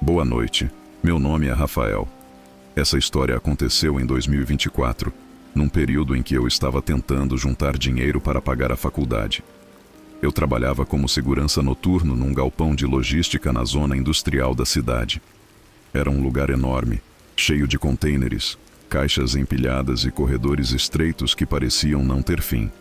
Boa noite. Meu nome é Rafael. Essa história aconteceu em 2024, num período em que eu estava tentando juntar dinheiro para pagar a faculdade. Eu trabalhava como segurança noturno num galpão de logística na zona industrial da cidade. Era um lugar enorme, cheio de contêineres, caixas empilhadas e corredores estreitos que pareciam não ter fim.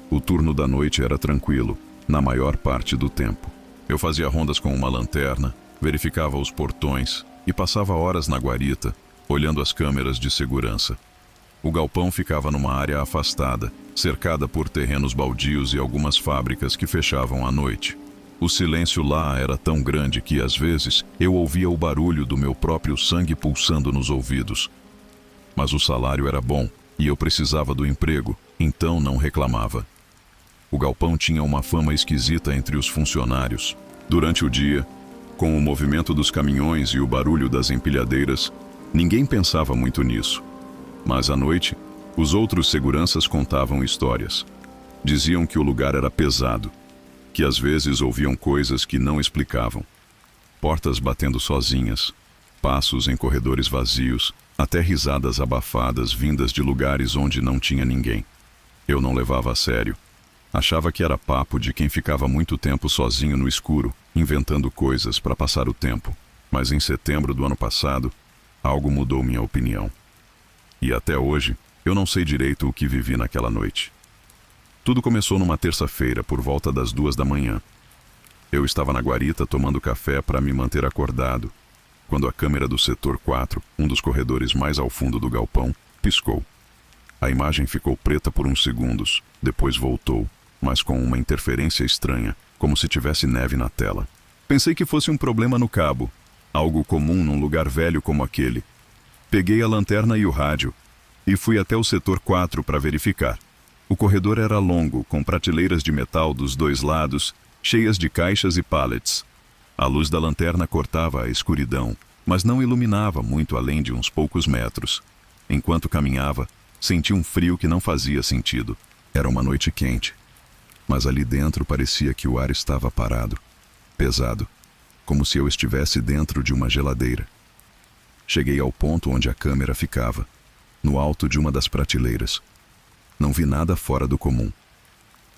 O turno da noite era tranquilo, na maior parte do tempo. Eu fazia rondas com uma lanterna, verificava os portões e passava horas na guarita, olhando as câmeras de segurança. O galpão ficava numa área afastada, cercada por terrenos baldios e algumas fábricas que fechavam à noite. O silêncio lá era tão grande que, às vezes, eu ouvia o barulho do meu próprio sangue pulsando nos ouvidos. Mas o salário era bom e eu precisava do emprego, então não reclamava. O galpão tinha uma fama esquisita entre os funcionários. Durante o dia, com o movimento dos caminhões e o barulho das empilhadeiras, ninguém pensava muito nisso. Mas à noite, os outros seguranças contavam histórias. Diziam que o lugar era pesado, que às vezes ouviam coisas que não explicavam. Portas batendo sozinhas, passos em corredores vazios, até risadas abafadas vindas de lugares onde não tinha ninguém. Eu não levava a sério. Achava que era papo de quem ficava muito tempo sozinho no escuro, inventando coisas para passar o tempo. Mas em setembro do ano passado, algo mudou minha opinião. E até hoje, eu não sei direito o que vivi naquela noite. Tudo começou numa terça-feira, por volta das 2 da manhã. Eu estava na guarita tomando café para me manter acordado, quando a câmera do setor 4, um dos corredores mais ao fundo do galpão, piscou. A imagem ficou preta por uns segundos, depois voltou, mas com uma interferência estranha, como se tivesse neve na tela. Pensei que fosse um problema no cabo, algo comum num lugar velho como aquele. Peguei a lanterna e o rádio, e fui até o setor 4 para verificar. O corredor era longo, com prateleiras de metal dos dois lados, cheias de caixas e pallets. A luz da lanterna cortava a escuridão, mas não iluminava muito além de uns poucos metros. Enquanto caminhava, senti um frio que não fazia sentido. Era uma noite quente, mas ali dentro parecia que o ar estava parado, pesado, como se eu estivesse dentro de uma geladeira. Cheguei ao ponto onde a câmera ficava, no alto de uma das prateleiras. Não vi nada fora do comum.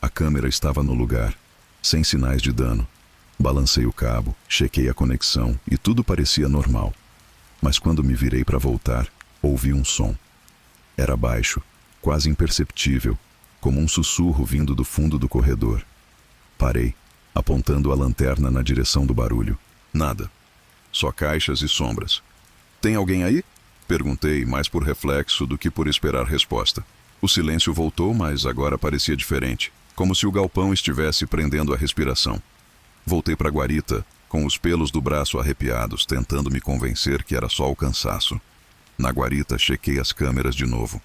A câmera estava no lugar, sem sinais de dano. Balancei o cabo, chequei a conexão e tudo parecia normal. Mas quando me virei para voltar, ouvi um som. Era baixo, quase imperceptível, como um sussurro vindo do fundo do corredor. Parei, apontando a lanterna na direção do barulho. Nada. Só caixas e sombras. "Tem alguém aí?" Perguntei, mais por reflexo do que por esperar resposta. O silêncio voltou, mas agora parecia diferente, como se o galpão estivesse prendendo a respiração. Voltei para a guarita, com os pelos do braço arrepiados, tentando me convencer que era só o cansaço. Na guarita, chequei as câmeras de novo.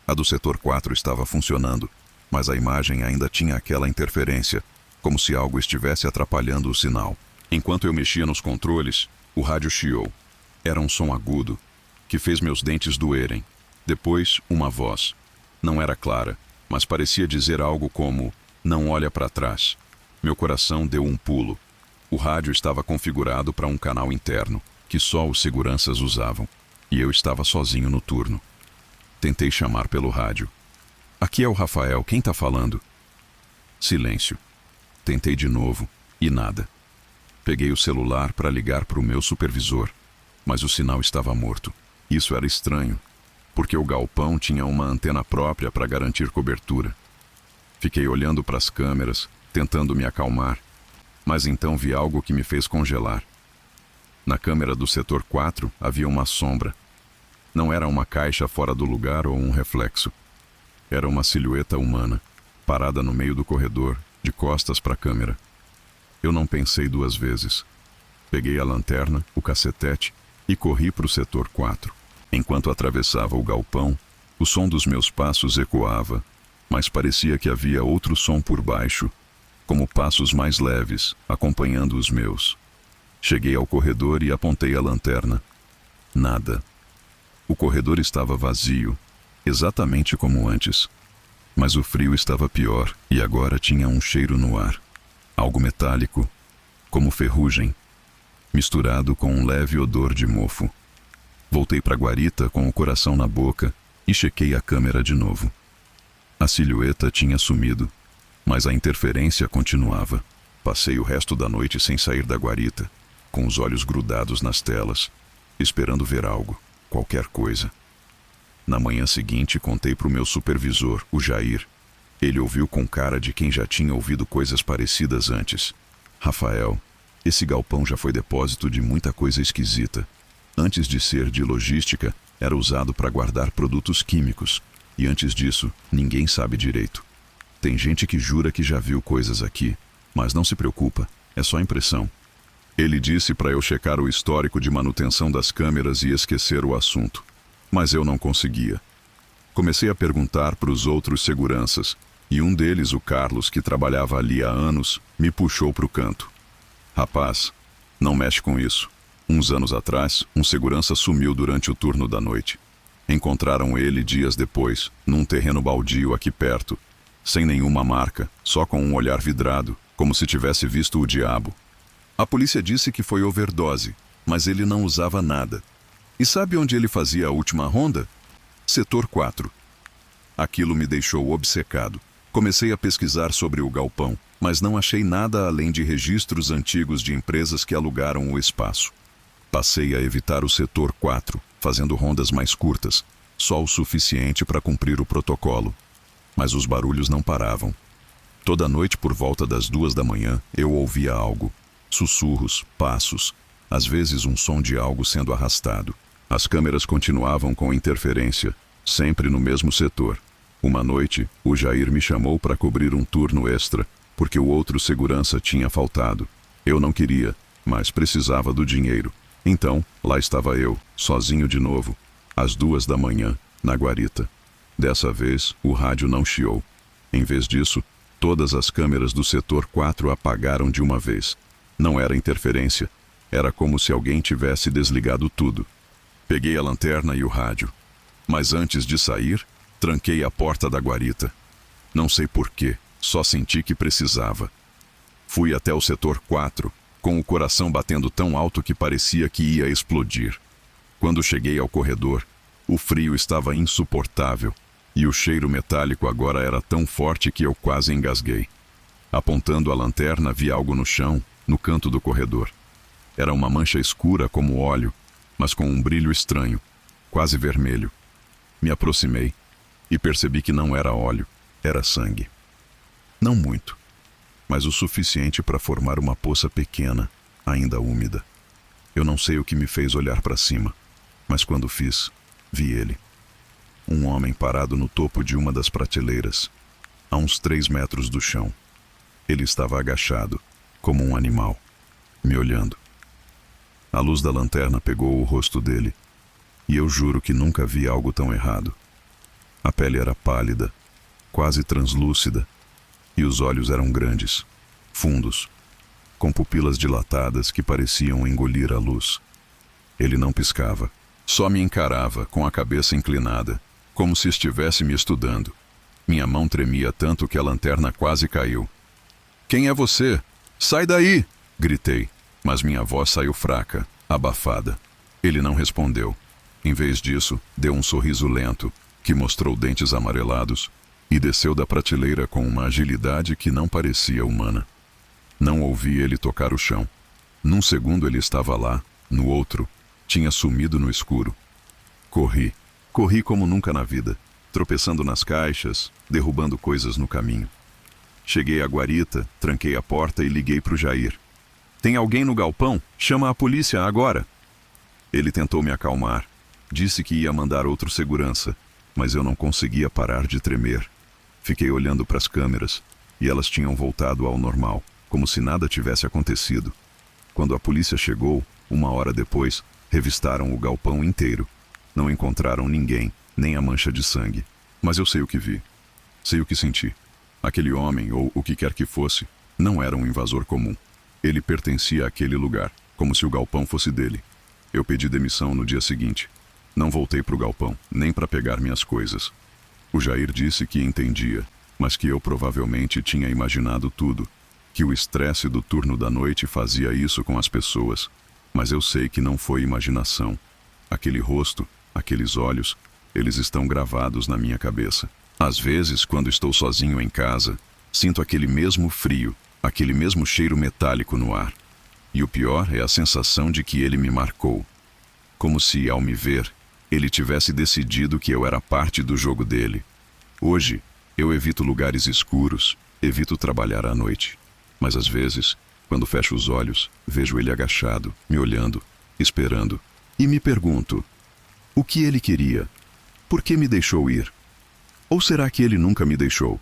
A do setor 4 estava funcionando, mas a imagem ainda tinha aquela interferência, como se algo estivesse atrapalhando o sinal. Enquanto eu mexia nos controles, o rádio chiou. Era um som agudo, que fez meus dentes doerem. Depois, uma voz. Não era clara, mas parecia dizer algo como: "Não olha para trás." Meu coração deu um pulo. O rádio estava configurado para um canal interno, que só os seguranças usavam, e eu estava sozinho no turno. Tentei chamar pelo rádio. "Aqui é o Rafael, quem tá falando?" Silêncio. Tentei de novo, e nada. Peguei o celular para ligar para o meu supervisor, mas o sinal estava morto. Isso era estranho, porque o galpão tinha uma antena própria para garantir cobertura. Fiquei olhando para as câmeras, tentando me acalmar, mas então vi algo que me fez congelar. Na câmera do setor 4 havia uma sombra. Não era uma caixa fora do lugar ou um reflexo. Era uma silhueta humana, parada no meio do corredor, de costas para a câmera. Eu não pensei duas vezes. Peguei a lanterna, o cacetete e corri para o setor 4. Enquanto atravessava o galpão, o som dos meus passos ecoava, mas parecia que havia outro som por baixo, como passos mais leves, acompanhando os meus. Cheguei ao corredor e apontei a lanterna. Nada. O corredor estava vazio, exatamente como antes. Mas o frio estava pior e agora tinha um cheiro no ar. Algo metálico, como ferrugem. misturado com um leve odor de mofo. Voltei para a guarita com o coração na boca e chequei a câmera de novo. A silhueta tinha sumido, mas a interferência continuava. Passei o resto da noite sem sair da guarita, com os olhos grudados nas telas, esperando ver algo, qualquer coisa. Na manhã seguinte, contei para o meu supervisor, o Jair. Ele ouviu com cara de quem já tinha ouvido coisas parecidas antes. Rafael, esse galpão já foi depósito de muita coisa esquisita. Antes de ser de logística, era usado para guardar produtos químicos. E antes disso, ninguém sabe direito. Tem gente que jura que já viu coisas aqui, mas não se preocupa, é só impressão. Ele disse para eu checar o histórico de manutenção das câmeras e esquecer o assunto. Mas eu não conseguia. Comecei a perguntar para os outros seguranças, e um deles, o Carlos, que trabalhava ali há anos, me puxou para o canto. Rapaz, não mexe com isso. Uns anos atrás, um segurança sumiu durante o turno da noite. Encontraram ele dias depois, num terreno baldio aqui perto, sem nenhuma marca, só com um olhar vidrado, como se tivesse visto o diabo. A polícia disse que foi overdose, mas ele não usava nada. E sabe onde ele fazia a última ronda? Setor 4. Aquilo me deixou obcecado. Comecei a pesquisar sobre o galpão, mas não achei nada além de registros antigos de empresas que alugaram o espaço. Passei a evitar o setor 4, fazendo rondas mais curtas, só o suficiente para cumprir o protocolo. Mas os barulhos não paravam. Toda noite, por volta das 2 da manhã, eu ouvia algo. Sussurros, passos, às vezes um som de algo sendo arrastado. As câmeras continuavam com interferência, sempre no mesmo setor. Uma noite, o Jair me chamou para cobrir um turno extra, porque o outro segurança tinha faltado. Eu não queria, mas precisava do dinheiro. Então, lá estava eu, sozinho de novo, às 2 da manhã, na guarita. Dessa vez, o rádio não chiou. Em vez disso, todas as câmeras do setor 4 apagaram de uma vez. Não era interferência, era como se alguém tivesse desligado tudo. Peguei a lanterna e o rádio. Mas antes de sair, tranquei a porta da guarita. Não sei porquê, só senti que precisava. Fui até o setor 4, com o coração batendo tão alto que parecia que ia explodir. Quando cheguei ao corredor, o frio estava insuportável, e o cheiro metálico agora era tão forte que eu quase engasguei. Apontando a lanterna, vi algo no chão, no canto do corredor. Era uma mancha escura como óleo, mas com um brilho estranho, quase vermelho. Me aproximei e percebi que não era óleo, era sangue. Não muito, mas o suficiente para formar uma poça pequena, ainda úmida. Eu não sei o que me fez olhar para cima, mas quando fiz, vi ele. Um homem parado no topo de uma das prateleiras, a uns 3 metros do chão. Ele estava agachado, como um animal, me olhando. A luz da lanterna pegou o rosto dele, e eu juro que nunca vi algo tão errado. A pele era pálida, quase translúcida, e os olhos eram grandes, fundos, com pupilas dilatadas que pareciam engolir a luz. Ele não piscava, só me encarava com a cabeça inclinada, como se estivesse me estudando. Minha mão tremia tanto que a lanterna quase caiu. "Quem é você? Sai daí!" gritei, mas minha voz saiu fraca, abafada. Ele não respondeu. Em vez disso, deu um sorriso lento, que mostrou dentes amarelados, e desceu da prateleira com uma agilidade que não parecia humana. Não ouvi ele tocar o chão. Num segundo ele estava lá, no outro, tinha sumido no escuro. Corri como nunca na vida, tropeçando nas caixas, derrubando coisas no caminho. Cheguei à guarita, tranquei a porta e liguei para o Jair. "Tem alguém no galpão? Chama a polícia agora!" Ele tentou me acalmar. Disse que ia mandar outro segurança, mas eu não conseguia parar de tremer. Fiquei olhando para as câmeras, e elas tinham voltado ao normal, como se nada tivesse acontecido. Quando a polícia chegou, 1 hora depois, revistaram o galpão inteiro. Não encontraram ninguém, nem a mancha de sangue. Mas eu sei o que vi. Sei o que senti. Aquele homem, ou o que quer que fosse, não era um invasor comum. Ele pertencia àquele lugar, como se o galpão fosse dele. Eu pedi demissão no dia seguinte. Não voltei para o galpão, nem para pegar minhas coisas. O Jair disse que entendia, mas que eu provavelmente tinha imaginado tudo, que o estresse do turno da noite fazia isso com as pessoas. Mas eu sei que não foi imaginação. Aquele rosto, aqueles olhos, eles estão gravados na minha cabeça. Às vezes, quando estou sozinho em casa, sinto aquele mesmo frio, aquele mesmo cheiro metálico no ar. E o pior é a sensação de que ele me marcou. Como se, ao me ver, ele tivesse decidido que eu era parte do jogo dele. Hoje, eu evito lugares escuros, evito trabalhar à noite. Mas às vezes, quando fecho os olhos, vejo ele agachado, me olhando, esperando. E me pergunto, o que ele queria? Por que me deixou ir? Ou será que ele nunca me deixou?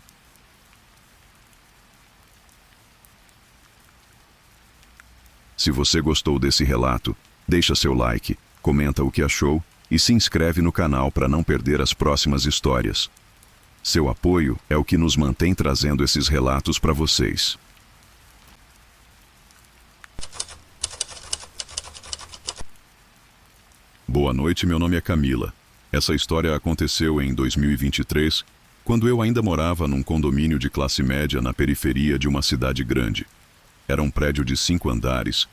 Se você gostou desse relato, deixa seu like, comenta o que achou e se inscreve no canal para não perder as próximas histórias. Seu apoio é o que nos mantém trazendo esses relatos para vocês. Boa noite, meu nome é Camila. Essa história aconteceu em 2023, quando eu ainda morava num condomínio de classe média na periferia de uma cidade grande. Era um prédio de 5 andares,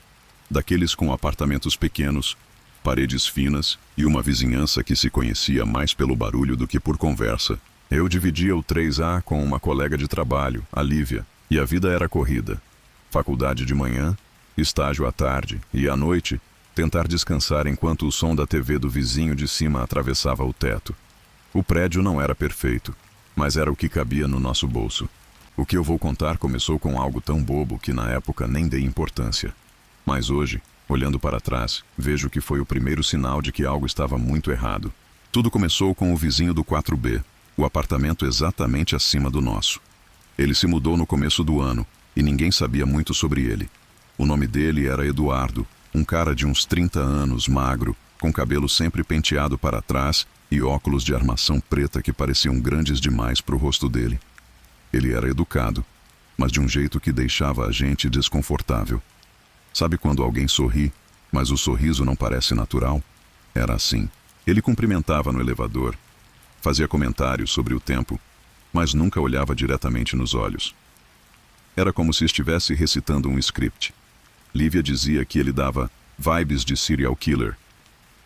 daqueles com apartamentos pequenos, paredes finas e uma vizinhança que se conhecia mais pelo barulho do que por conversa. Eu dividia o 3A com uma colega de trabalho, a Lívia, e a vida era corrida. Faculdade de manhã, estágio à tarde e à noite, tentar descansar enquanto o som da TV do vizinho de cima atravessava o teto. O prédio não era perfeito, mas era o que cabia no nosso bolso. O que eu vou contar começou com algo tão bobo que na época nem dei importância. Mas hoje, olhando para trás, vejo que foi o primeiro sinal de que algo estava muito errado. Tudo começou com o vizinho do 4B, o apartamento exatamente acima do nosso. Ele se mudou no começo do ano e ninguém sabia muito sobre ele. O nome dele era Eduardo, um cara de uns 30 anos, magro, com cabelo sempre penteado para trás e óculos de armação preta que pareciam grandes demais para o rosto dele. Ele era educado, mas de um jeito que deixava a gente desconfortável. Sabe quando alguém sorri, mas o sorriso não parece natural? Era assim. Ele cumprimentava no elevador, fazia comentários sobre o tempo, mas nunca olhava diretamente nos olhos. Era como se estivesse recitando um script. Lívia dizia que ele dava vibes de serial killer,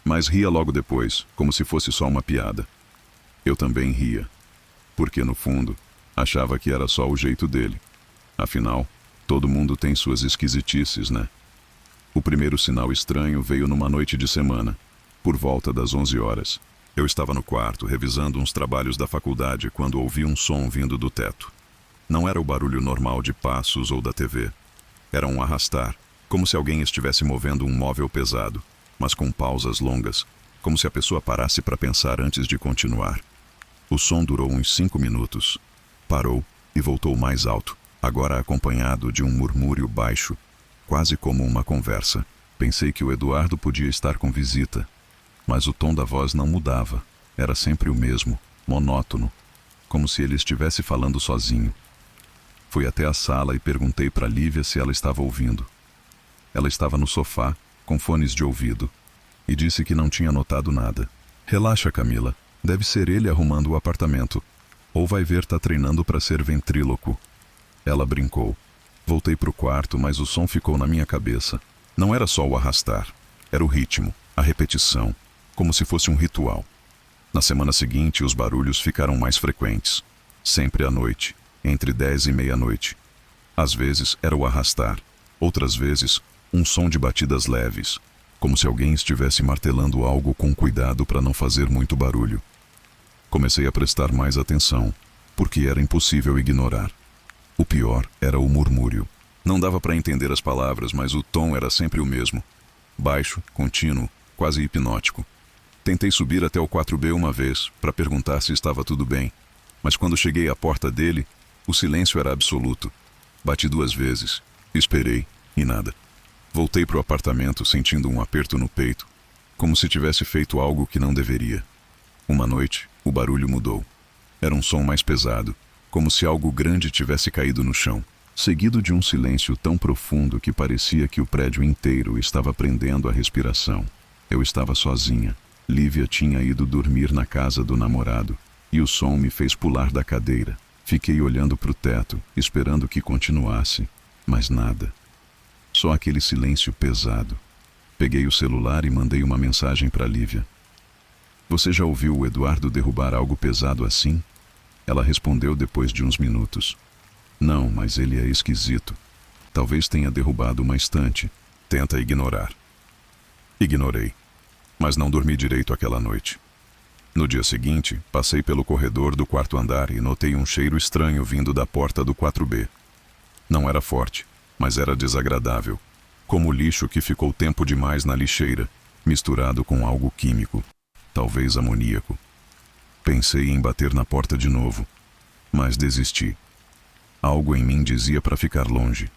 mas ria logo depois, como se fosse só uma piada. Eu também ria, porque no fundo, achava que era só o jeito dele. Afinal, todo mundo tem suas esquisitices, né? O primeiro sinal estranho veio numa noite de semana, por volta das 11 horas. Eu estava no quarto, revisando uns trabalhos da faculdade, quando ouvi um som vindo do teto. Não era o barulho normal de passos ou da TV. Era um arrastar, como se alguém estivesse movendo um móvel pesado, mas com pausas longas, como se a pessoa parasse para pensar antes de continuar. O som durou uns 5 minutos. Parou e voltou mais alto, agora acompanhado de um murmúrio baixo, quase como uma conversa. Pensei que o Eduardo podia estar com visita, mas o tom da voz não mudava. Era sempre o mesmo, monótono, como se ele estivesse falando sozinho. Fui até a sala e perguntei para Lívia se ela estava ouvindo. Ela estava no sofá, com fones de ouvido, e disse que não tinha notado nada. Relaxa, Camila. Deve ser ele arrumando o apartamento. Ou vai ver tá treinando para ser ventríloco. Ela brincou. Voltei pro quarto, mas o som ficou na minha cabeça. Não era só o arrastar. Era o ritmo, a repetição, como se fosse um ritual. Na semana seguinte, os barulhos ficaram mais frequentes. Sempre à noite, entre 10 e meia-noite. Às vezes era o arrastar. Outras vezes, um som de batidas leves, como se alguém estivesse martelando algo com cuidado para não fazer muito barulho. Comecei a prestar mais atenção, porque era impossível ignorar. O pior era o murmúrio. Não dava para entender as palavras, mas o tom era sempre o mesmo. Baixo, contínuo, quase hipnótico. Tentei subir até o 4B uma vez, para perguntar se estava tudo bem, mas quando cheguei à porta dele, o silêncio era absoluto. Bati 2 vezes, esperei, e nada. Voltei para o apartamento sentindo um aperto no peito, como se tivesse feito algo que não deveria. Uma noite, o barulho mudou. Era um som mais pesado, como se algo grande tivesse caído no chão, seguido de um silêncio tão profundo que parecia que o prédio inteiro estava prendendo a respiração. Eu estava sozinha. Lívia tinha ido dormir na casa do namorado, e o som me fez pular da cadeira. Fiquei olhando para o teto, esperando que continuasse, mas nada. Só aquele silêncio pesado. Peguei o celular e mandei uma mensagem para Lívia. Você já ouviu o Eduardo derrubar algo pesado assim? Ela respondeu depois de uns minutos. Não, mas ele é esquisito. Talvez tenha derrubado uma estante. Tenta ignorar. Ignorei, mas não dormi direito aquela noite. No dia seguinte, passei pelo corredor do quarto andar e notei um cheiro estranho vindo da porta do 4B. Não era forte, mas era desagradável, como lixo que ficou tempo demais na lixeira, misturado com algo químico, talvez amoníaco. Pensei em bater na porta de novo, mas desisti. Algo em mim dizia para ficar longe.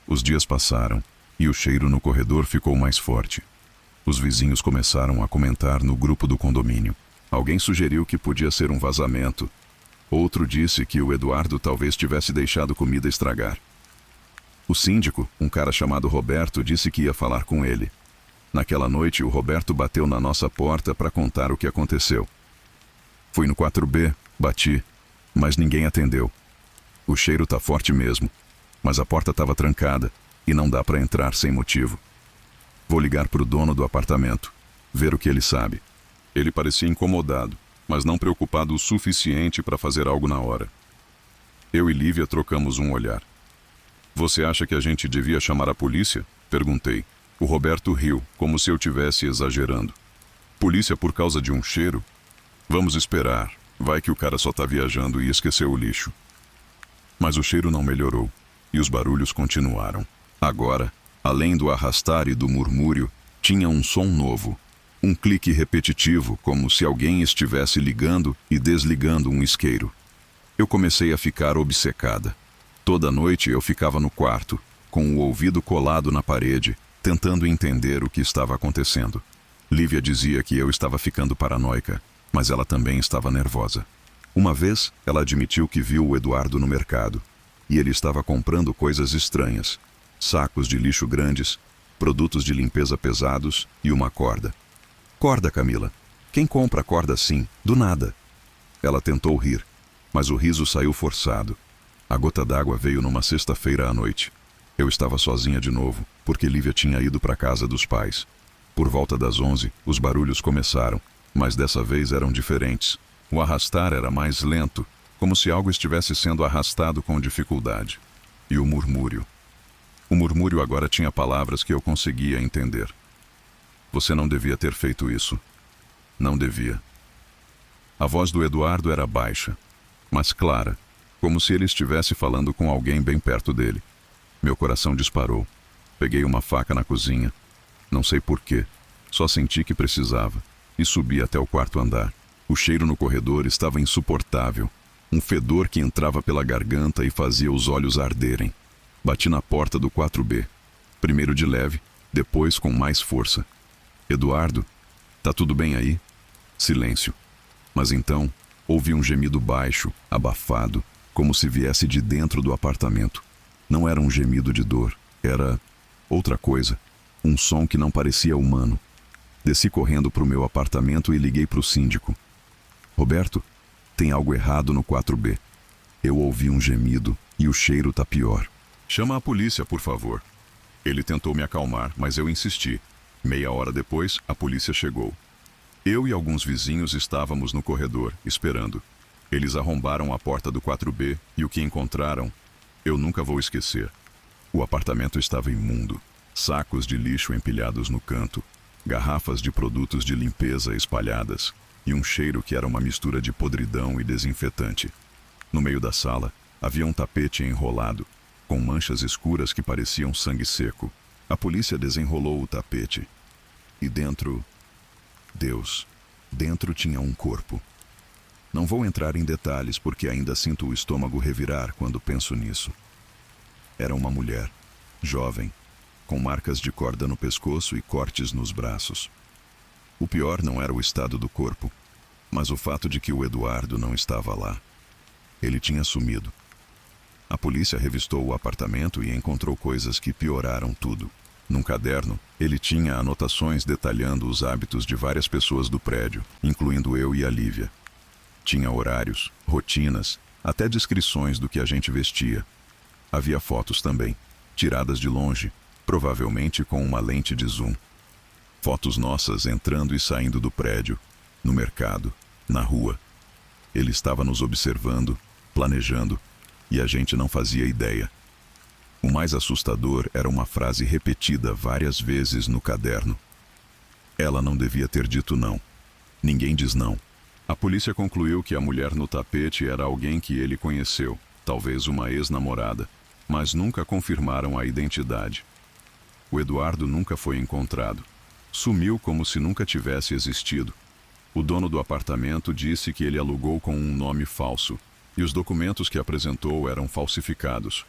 Os dias passaram e o cheiro no corredor ficou mais forte. Os vizinhos começaram a comentar no grupo do condomínio. Alguém sugeriu que podia ser um vazamento. Outro disse que o Eduardo talvez tivesse deixado comida estragar. O síndico, um cara chamado Roberto, disse que ia falar com ele. Naquela noite, o Roberto bateu na nossa porta para contar o que aconteceu. Fui no 4B, bati, mas ninguém atendeu. O cheiro tá forte mesmo, mas a porta estava trancada e não dá para entrar sem motivo. Vou ligar pro dono do apartamento, ver o que ele sabe. Ele parecia incomodado, mas não preocupado o suficiente para fazer algo na hora. Eu e Lívia trocamos um olhar. Você acha que a gente devia chamar a polícia? Perguntei. O Roberto riu, como se eu tivesse exagerando. Polícia por causa de um cheiro? Vamos esperar. Vai que o cara só tá viajando e esqueceu o lixo. Mas o cheiro não melhorou, e os barulhos continuaram. Agora, além do arrastar e do murmúrio, tinha um som novo. Um clique repetitivo, como se alguém estivesse ligando e desligando um isqueiro. Eu comecei a ficar obcecada. Toda noite eu ficava no quarto, com o ouvido colado na parede, tentando entender o que estava acontecendo. Lívia dizia que eu estava ficando paranoica, mas ela também estava nervosa. Uma vez, ela admitiu que viu o Eduardo no mercado, e ele estava comprando coisas estranhas. Sacos de lixo grandes, produtos de limpeza pesados e uma corda. Corda, Camila. Quem compra corda assim, do nada? Ela tentou rir, mas o riso saiu forçado. A gota d'água veio numa sexta-feira à noite. Eu estava sozinha de novo, porque Lívia tinha ido para a casa dos pais. Por volta das 11, os barulhos começaram, mas dessa vez eram diferentes. O arrastar era mais lento, como se algo estivesse sendo arrastado com dificuldade. E o murmúrio. O murmúrio agora tinha palavras que eu conseguia entender. Você não devia ter feito isso. Não devia. A voz do Eduardo era baixa, mas clara, como se ele estivesse falando com alguém bem perto dele. Meu coração disparou. Peguei uma faca na cozinha. Não sei porquê, só senti que precisava, e subi até o quarto andar. O cheiro no corredor estava insuportável. Um fedor que entrava pela garganta e fazia os olhos arderem. Bati na porta do 4B. Primeiro de leve, depois com mais força. Eduardo, tá tudo bem aí? Silêncio. Mas então, ouvi um gemido baixo, abafado, como se viesse de dentro do apartamento. Não era um gemido de dor, era outra coisa. Um som que não parecia humano. Desci correndo pro meu apartamento e liguei pro síndico. Roberto, tem algo errado no 4B. Eu ouvi um gemido e o cheiro tá pior. Chama a polícia, por favor. Ele tentou me acalmar, mas eu insisti. Meia hora depois, a polícia chegou. Eu e alguns vizinhos estávamos no corredor, esperando. Eles arrombaram a porta do 4B e o que encontraram, eu nunca vou esquecer. O apartamento estava imundo. Sacos de lixo empilhados no canto, garrafas de produtos de limpeza espalhadas e um cheiro que era uma mistura de podridão e desinfetante. No meio da sala, havia um tapete enrolado, com manchas escuras que pareciam sangue seco. A polícia desenrolou o tapete. E dentro... Deus, dentro tinha um corpo. Não vou entrar em detalhes porque ainda sinto o estômago revirar quando penso nisso. Era uma mulher, jovem, com marcas de corda no pescoço e cortes nos braços. O pior não era o estado do corpo, mas o fato de que o Eduardo não estava lá. Ele tinha sumido. A polícia revistou o apartamento e encontrou coisas que pioraram tudo. Num caderno, ele tinha anotações detalhando os hábitos de várias pessoas do prédio, incluindo eu e a Lívia. Tinha horários, rotinas, até descrições do que a gente vestia. Havia fotos também, tiradas de longe, provavelmente com uma lente de zoom. Fotos nossas entrando e saindo do prédio, no mercado, na rua. Ele estava nos observando, planejando, e a gente não fazia ideia. O mais assustador era uma frase repetida várias vezes no caderno. Ela não devia ter dito não. Ninguém diz não. A polícia concluiu que a mulher no tapete era alguém que ele conheceu, talvez uma ex-namorada, mas nunca confirmaram a identidade. O Eduardo nunca foi encontrado. Sumiu como se nunca tivesse existido. O dono do apartamento disse que ele alugou com um nome falso, e os documentos que apresentou eram falsificados.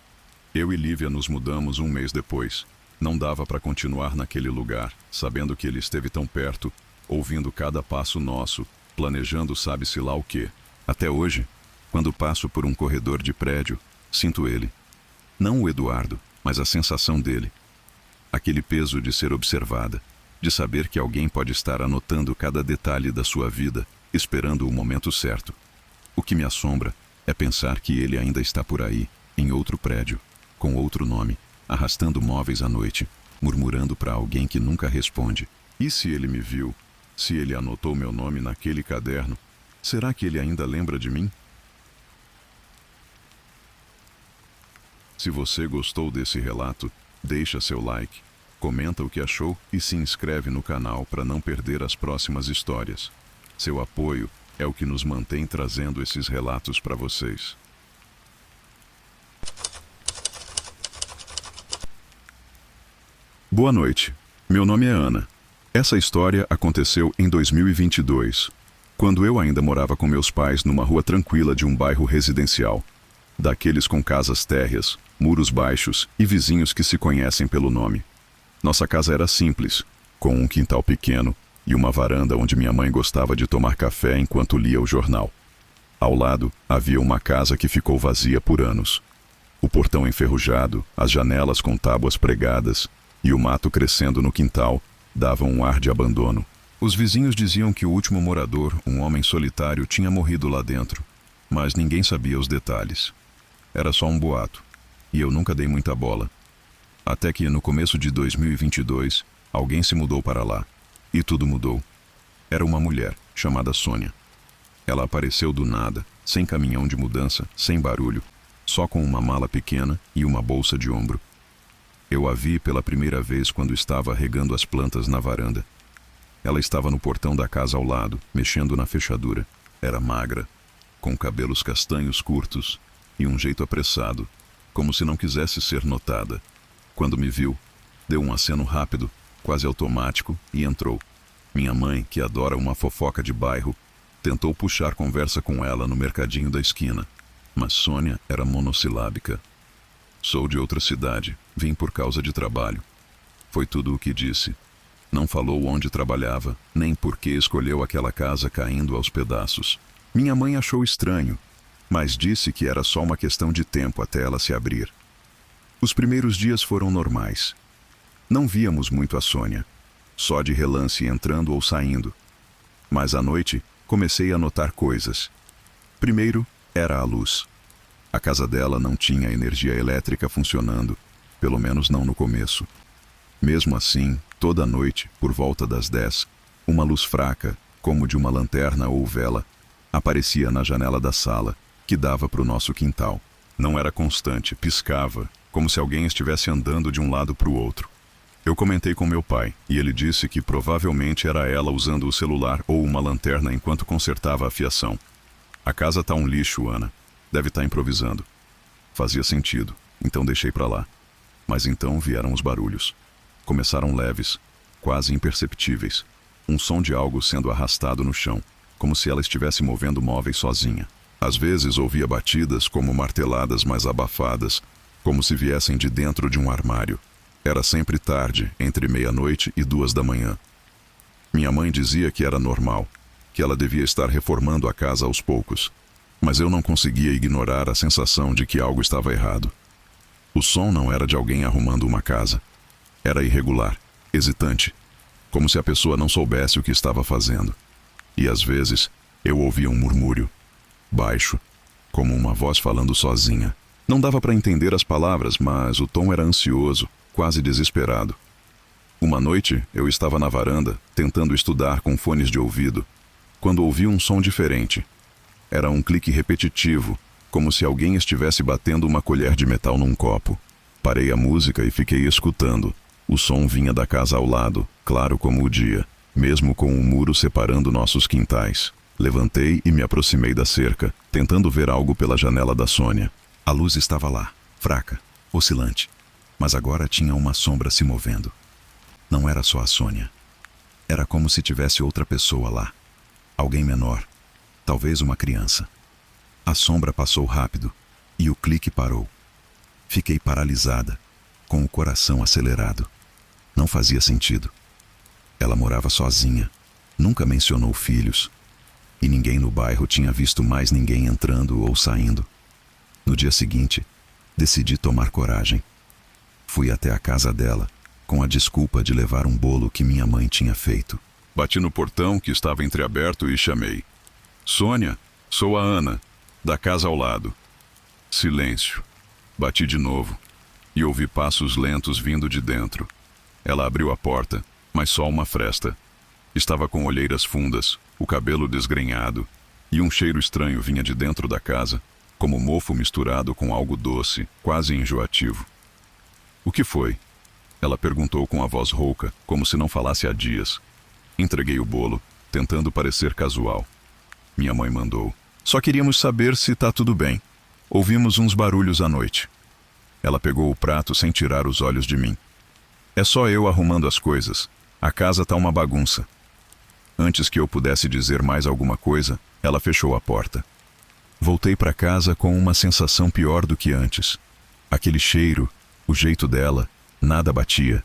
Eu e Lívia nos mudamos um mês depois. Não dava para continuar naquele lugar, sabendo que ele esteve tão perto, ouvindo cada passo nosso, planejando sabe-se lá o quê. Até hoje, quando passo por um corredor de prédio, sinto ele. Não o Eduardo, mas a sensação dele. Aquele peso de ser observada, de saber que alguém pode estar anotando cada detalhe da sua vida, esperando o momento certo. O que me assombra é pensar que ele ainda está por aí, em outro prédio, com outro nome, arrastando móveis à noite, murmurando para alguém que nunca responde. E se ele me viu? Se ele anotou meu nome naquele caderno? Será que ele ainda lembra de mim? Se você gostou desse relato, deixa seu like, comenta o que achou e se inscreve no canal para não perder as próximas histórias. Seu apoio é o que nos mantém trazendo esses relatos para vocês. Boa noite. Meu nome é Ana. Essa história aconteceu em 2022, quando eu ainda morava com meus pais numa rua tranquila de um bairro residencial, daqueles com casas térreas, muros baixos e vizinhos que se conhecem pelo nome. Nossa casa era simples, com um quintal pequeno e uma varanda onde minha mãe gostava de tomar café enquanto lia o jornal. Ao lado, havia uma casa que ficou vazia por anos. O portão enferrujado, as janelas com tábuas pregadas e o mato crescendo no quintal davam um ar de abandono. Os vizinhos diziam que o último morador, um homem solitário, tinha morrido lá dentro, mas ninguém sabia os detalhes. Era só um boato, e eu nunca dei muita bola. Até que, no começo de 2022, alguém se mudou para lá, e tudo mudou. Era uma mulher, chamada Sônia. Ela apareceu do nada, sem caminhão de mudança, sem barulho, só com uma mala pequena e uma bolsa de ombro. Eu a vi pela primeira vez quando estava regando as plantas na varanda. Ela estava no portão da casa ao lado, mexendo na fechadura. Era magra, com cabelos castanhos curtos e um jeito apressado, como se não quisesse ser notada. Quando me viu, deu um aceno rápido, quase automático, e entrou. Minha mãe, que adora uma fofoca de bairro, tentou puxar conversa com ela no mercadinho da esquina, mas Sônia era monossilábica. Sou de outra cidade, vim por causa de trabalho. Foi tudo o que disse. Não falou onde trabalhava, nem por que escolheu aquela casa caindo aos pedaços. Minha mãe achou estranho, mas disse que era só uma questão de tempo até ela se abrir. Os primeiros dias foram normais. Não víamos muito a Sônia, só de relance entrando ou saindo. Mas à noite, comecei a notar coisas. Primeiro, era a luz. A casa dela não tinha energia elétrica funcionando, pelo menos não no começo. Mesmo assim, toda noite, por volta das 10, uma luz fraca, como de uma lanterna ou vela, aparecia na janela da sala, que dava para o nosso quintal. Não era constante, piscava, como se alguém estivesse andando de um lado para o outro. Eu comentei com meu pai, e ele disse que provavelmente era ela usando o celular ou uma lanterna enquanto consertava a fiação. A casa tá um lixo, Ana. Deve estar improvisando. Fazia sentido, então deixei para lá. Mas então vieram os barulhos. Começaram leves, quase imperceptíveis. Um som de algo sendo arrastado no chão, como se ela estivesse movendo móveis sozinha. Às vezes ouvia batidas como marteladas mais abafadas, como se viessem de dentro de um armário. Era sempre tarde, entre 00:30 e 2 da manhã. Minha mãe dizia que era normal, que ela devia estar reformando a casa aos poucos. Mas eu não conseguia ignorar a sensação de que algo estava errado. O som não era de alguém arrumando uma casa. Era irregular, hesitante, como se a pessoa não soubesse o que estava fazendo. E às vezes, eu ouvia um murmúrio, baixo, como uma voz falando sozinha. Não dava para entender as palavras, mas o tom era ansioso, quase desesperado. Uma noite, eu estava na varanda, tentando estudar com fones de ouvido, quando ouvi um som diferente. Era um clique repetitivo, como se alguém estivesse batendo uma colher de metal num copo. Parei a música e fiquei escutando. O som vinha da casa ao lado, claro como o dia, mesmo com o muro separando nossos quintais. Levantei e me aproximei da cerca, tentando ver algo pela janela da Sônia. A luz estava lá, fraca, oscilante, mas agora tinha uma sombra se movendo. Não era só a Sônia. Era como se tivesse outra pessoa lá. Alguém menor, talvez uma criança. A sombra passou rápido e o clique parou. Fiquei paralisada, com o coração acelerado. Não fazia sentido. Ela morava sozinha, nunca mencionou filhos, e ninguém no bairro tinha visto mais ninguém entrando ou saindo. No dia seguinte, decidi tomar coragem. Fui até a casa dela, com a desculpa de levar um bolo que minha mãe tinha feito. Bati no portão, que estava entreaberto, e chamei. Sônia, sou a Ana, da casa ao lado. Silêncio. Bati de novo, e ouvi passos lentos vindo de dentro. Ela abriu a porta, mas só uma fresta. Estava com olheiras fundas, o cabelo desgrenhado, e um cheiro estranho vinha de dentro da casa, como mofo misturado com algo doce, quase enjoativo. O que foi? Ela perguntou com a voz rouca, como se não falasse há dias. Entreguei o bolo, tentando parecer casual. Minha mãe mandou. Só queríamos saber se tá tudo bem. Ouvimos uns barulhos à noite. Ela pegou o prato sem tirar os olhos de mim. É só eu arrumando as coisas. A casa tá uma bagunça. Antes que eu pudesse dizer mais alguma coisa, ela fechou a porta. Voltei para casa com uma sensação pior do que antes. Aquele cheiro, o jeito dela, nada batia.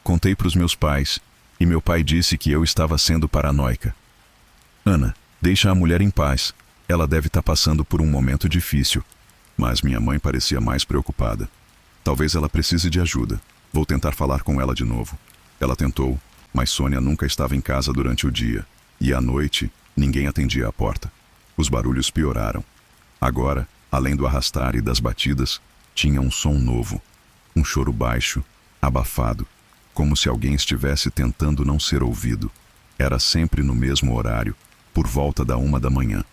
Contei para os meus pais, e meu pai disse que eu estava sendo paranoica. Ana, deixa a mulher em paz. Ela deve estar passando por um momento difícil. Mas minha mãe parecia mais preocupada. Talvez ela precise de ajuda. Vou tentar falar com ela de novo. Ela tentou, mas Sônia nunca estava em casa durante o dia. E à noite, ninguém atendia a porta. Os barulhos pioraram. Agora, além do arrastar e das batidas, tinha um som novo. Um choro baixo, abafado, como se alguém estivesse tentando não ser ouvido. Era sempre no mesmo horário, por volta da 1 da manhã.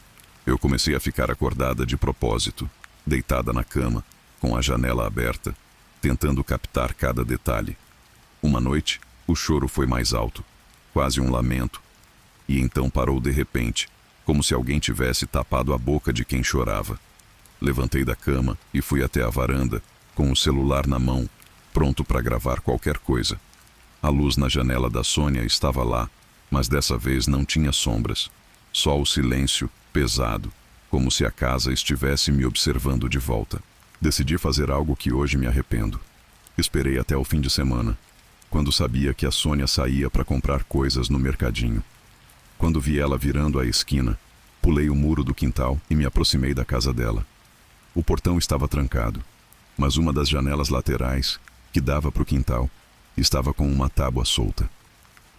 Eu comecei a ficar acordada de propósito, deitada na cama, com a janela aberta, tentando captar cada detalhe. Uma noite, o choro foi mais alto, quase um lamento, e então parou de repente, como se alguém tivesse tapado a boca de quem chorava. Levantei da cama e fui até a varanda, com o celular na mão, pronto para gravar qualquer coisa. A luz na janela da Sônia estava lá, mas dessa vez não tinha sombras. Só o silêncio, pesado, como se a casa estivesse me observando de volta. Decidi fazer algo que hoje me arrependo. Esperei até o fim de semana, quando sabia que a Sônia saía para comprar coisas no mercadinho. Quando vi ela virando a esquina, pulei o muro do quintal e me aproximei da casa dela. O portão estava trancado, mas uma das janelas laterais, que dava para o quintal, estava com uma tábua solta.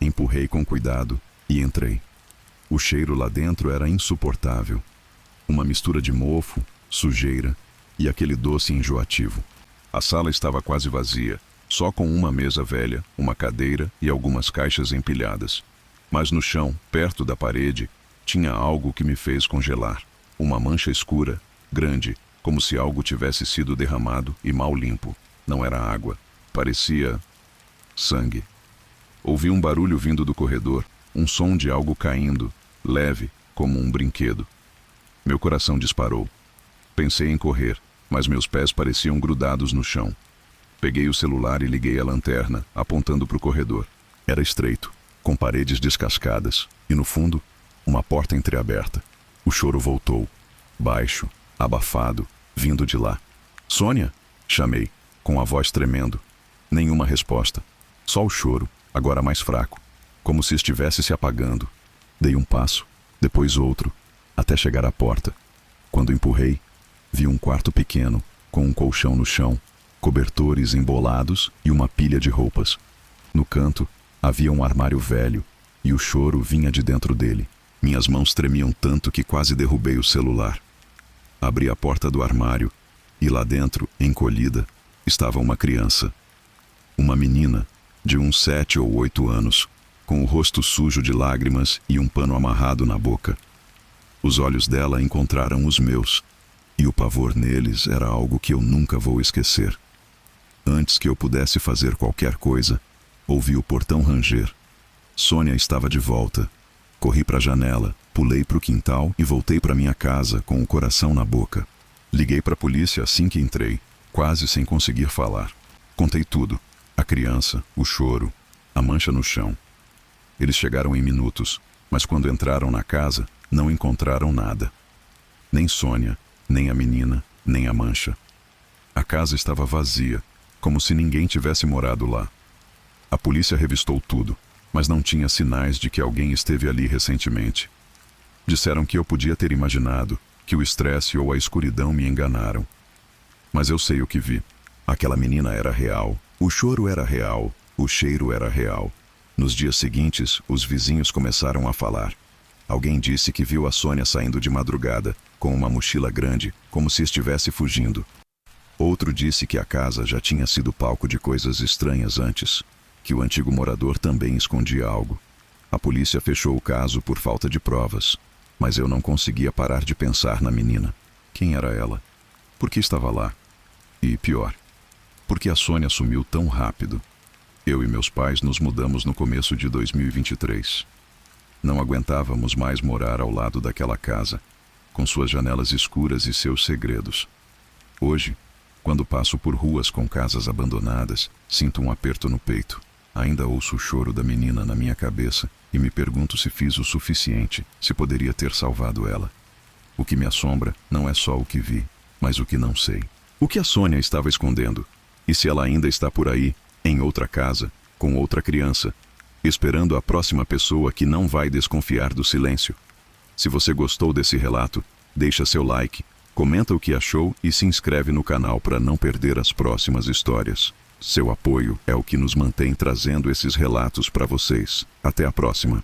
Empurrei com cuidado e entrei. O cheiro lá dentro era insuportável. Uma mistura de mofo, sujeira e aquele doce enjoativo. A sala estava quase vazia, só com uma mesa velha, uma cadeira e algumas caixas empilhadas. Mas no chão, perto da parede, tinha algo que me fez congelar. Uma mancha escura, grande, como se algo tivesse sido derramado e mal limpo. Não era água. Parecia sangue. Ouvi um barulho vindo do corredor, um som de algo caindo, leve, como um brinquedo. Meu coração disparou. Pensei em correr, mas meus pés pareciam grudados no chão. Peguei o celular e liguei a lanterna, apontando para o corredor. Era estreito, com paredes descascadas, e no fundo, uma porta entreaberta. O choro voltou, baixo, abafado, vindo de lá. Sônia? Chamei, com a voz tremendo. Nenhuma resposta. Só o choro, agora mais fraco, como se estivesse se apagando. Dei um passo, depois outro, até chegar à porta. Quando empurrei, vi um quarto pequeno, com um colchão no chão, cobertores embolados e uma pilha de roupas. No canto, havia um armário velho, e o choro vinha de dentro dele. Minhas mãos tremiam tanto que quase derrubei o celular. Abri a porta do armário, e lá dentro, encolhida, estava uma criança. Uma menina, de uns 7 ou 8 anos, com o rosto sujo de lágrimas e um pano amarrado na boca. Os olhos dela encontraram os meus, e o pavor neles era algo que eu nunca vou esquecer. Antes que eu pudesse fazer qualquer coisa, ouvi o portão ranger. Sônia estava de volta. Corri para a janela, pulei para o quintal e voltei para minha casa com o coração na boca. Liguei para a polícia assim que entrei, quase sem conseguir falar. Contei tudo: a criança, o choro, a mancha no chão. Eles chegaram em minutos, mas quando entraram na casa, não encontraram nada. Nem Sônia, nem a menina, nem a mancha. A casa estava vazia, como se ninguém tivesse morado lá. A polícia revistou tudo, mas não tinha sinais de que alguém esteve ali recentemente. Disseram que eu podia ter imaginado, que o estresse ou a escuridão me enganaram. Mas eu sei o que vi. Aquela menina era real, o choro era real, o cheiro era real. Nos dias seguintes, os vizinhos começaram a falar. Alguém disse que viu a Sônia saindo de madrugada, com uma mochila grande, como se estivesse fugindo. Outro disse que a casa já tinha sido palco de coisas estranhas antes, que o antigo morador também escondia algo. A polícia fechou o caso por falta de provas, mas eu não conseguia parar de pensar na menina. Quem era ela? Por que estava lá? E pior, por que a Sônia sumiu tão rápido? Eu e meus pais nos mudamos no começo de 2023. Não aguentávamos mais morar ao lado daquela casa, com suas janelas escuras e seus segredos. Hoje, quando passo por ruas com casas abandonadas, sinto um aperto no peito. Ainda ouço o choro da menina na minha cabeça e me pergunto se fiz o suficiente, se poderia ter salvado ela. O que me assombra não é só o que vi, mas o que não sei. O que a Sônia estava escondendo? E se ela ainda está por aí, em outra casa, com outra criança, esperando a próxima pessoa que não vai desconfiar do silêncio? Se você gostou desse relato, deixa seu like, comenta o que achou e se inscreve no canal para não perder as próximas histórias. Seu apoio é o que nos mantém trazendo esses relatos para vocês. Até a próxima!